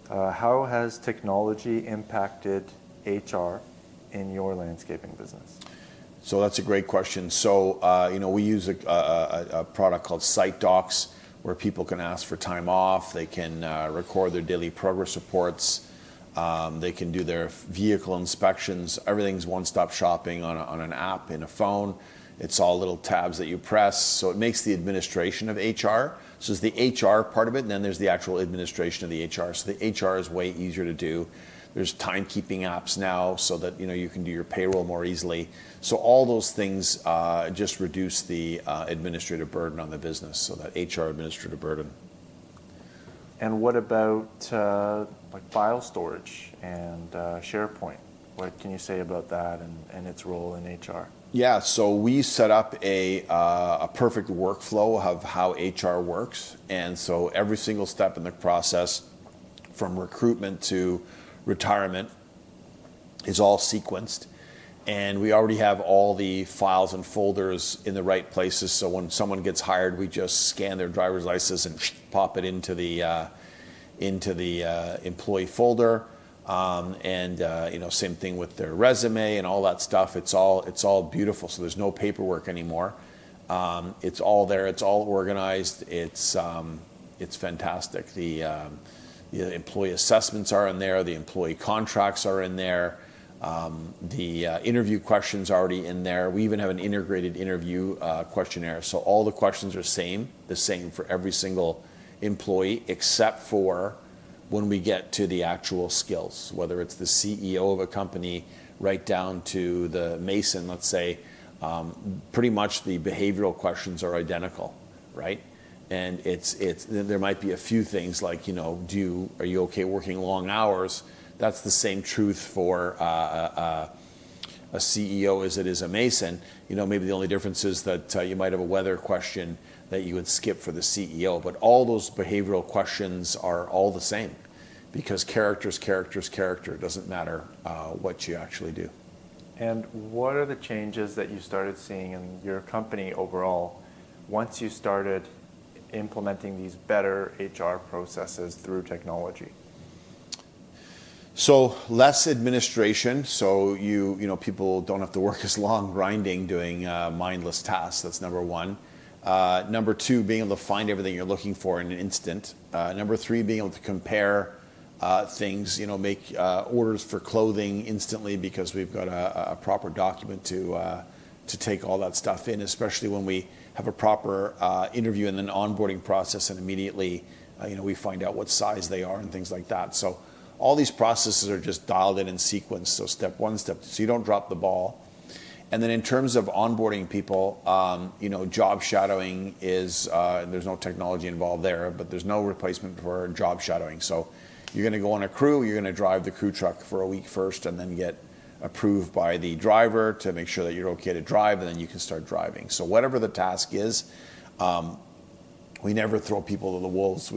How has technology impacted HR in your landscaping business? So that's a great question. So, we use a product called Site Docs where people can ask for time off. They can record their daily progress reports. They can do their vehicle inspections. Everything's one-stop shopping on an app, in a phone. It's all little tabs that you press. So it makes the administration of HR. So there's the HR part of it, and then there's the actual administration of the HR. So the HR is way easier to do. There's timekeeping apps now so that you can do your payroll more easily. So all those things just reduce the administrative burden on the business, so that HR administrative burden. And what about like file storage and SharePoint? What can you say about that and its role in HR? Yeah, so we set up a perfect workflow of how HR works. And so every single step in the process, from recruitment to retirement, is all sequenced. And we already have all the files and folders in the right places. So when someone gets hired, we just scan their driver's license and pop it into the employee folder. Same thing with their resume and all that stuff. It's all beautiful. So there's no paperwork anymore. It's all there. It's all organized. It's fantastic. The employee assessments are in there. The employee contracts are in there. The interview questions are already in there. We even have an integrated interview questionnaire. So all the questions are the same for every single employee, except for when we get to the actual skills, whether it's the CEO of a company right down to the mason, let's say. Pretty much the behavioral questions are identical, right? And there might be a few things like, are you okay working long hours? That's the same truth for a CEO as it is a mason. Maybe the only difference is that you might have a weather question that you would skip for the CEO, but all those behavioral questions are all the same, because character. It doesn't matter what you actually do. And what are the changes that you started seeing in your company overall once you started implementing these better HR processes through technology? So less administration, so people don't have to work as long grinding doing mindless tasks. That's number one. Number two, being able to find everything you're looking for in an instant. Number three, being able to compare things, make orders for clothing instantly, because we've got a proper document to take all that stuff in, especially when we have a proper interview and then onboarding process, and immediately we find out what size they are and things like that. So all these processes are just dialed in sequence. So step one, step two, so you don't drop the ball. And then in terms of onboarding people, job shadowing is, there's no technology involved there, but there's no replacement for job shadowing. So you're going to go on a crew, you're going to drive the crew truck for a week first, and then get approved by the driver to make sure that you're okay to drive, and then you can start driving. So whatever the task is, we never throw people to the wolves.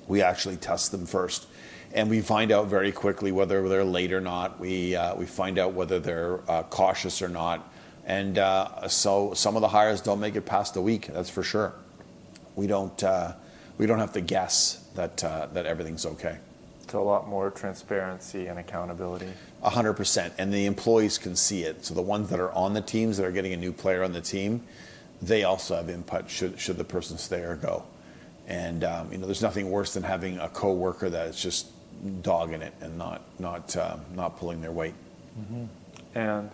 We actually test them first, and we find out very quickly whether they're late or not. We find out whether they're cautious or not, and so some of the hires don't make it past a week. That's for sure. We don't have to guess that everything's okay. So a lot more transparency and accountability. 100%, and the employees can see it. So the ones that are on the teams that are getting a new player on the team, they also have input should the person stay or go. And there's nothing worse than having a coworker that is just dogging it and not pulling their weight. Mm-hmm. And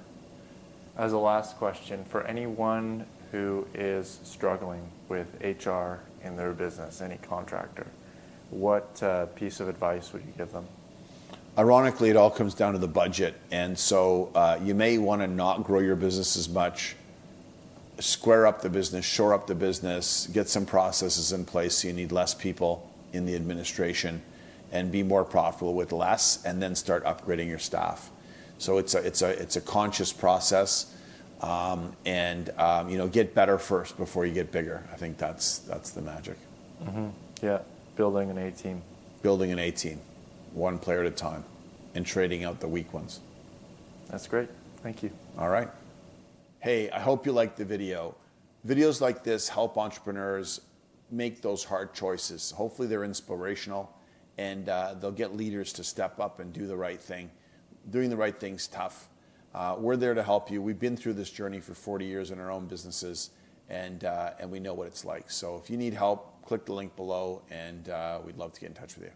as a last question, for anyone who is struggling with HR in their business, any contractor, what piece of advice would you give them? Ironically, it all comes down to the budget. And so you may want to not grow your business as much, square up the business, shore up the business, get some processes in place so you need less people in the administration, and be more profitable with less, and then start upgrading your staff. So it's a conscious process, get better first before you get bigger. I think that's the magic. Mm-hmm. Yeah, building an A-team. Building an A-team, one player at a time, and trading out the weak ones. That's great. Thank you. All right. Hey, I hope you liked the video. Videos like this help entrepreneurs make those hard choices. Hopefully they're inspirational, and they'll get leaders to step up and do the right thing. Doing the right thing's tough. We're there to help you. We've been through this journey for 40 years in our own businesses, and we know what it's like. So if you need help, click the link below, and we'd love to get in touch with you.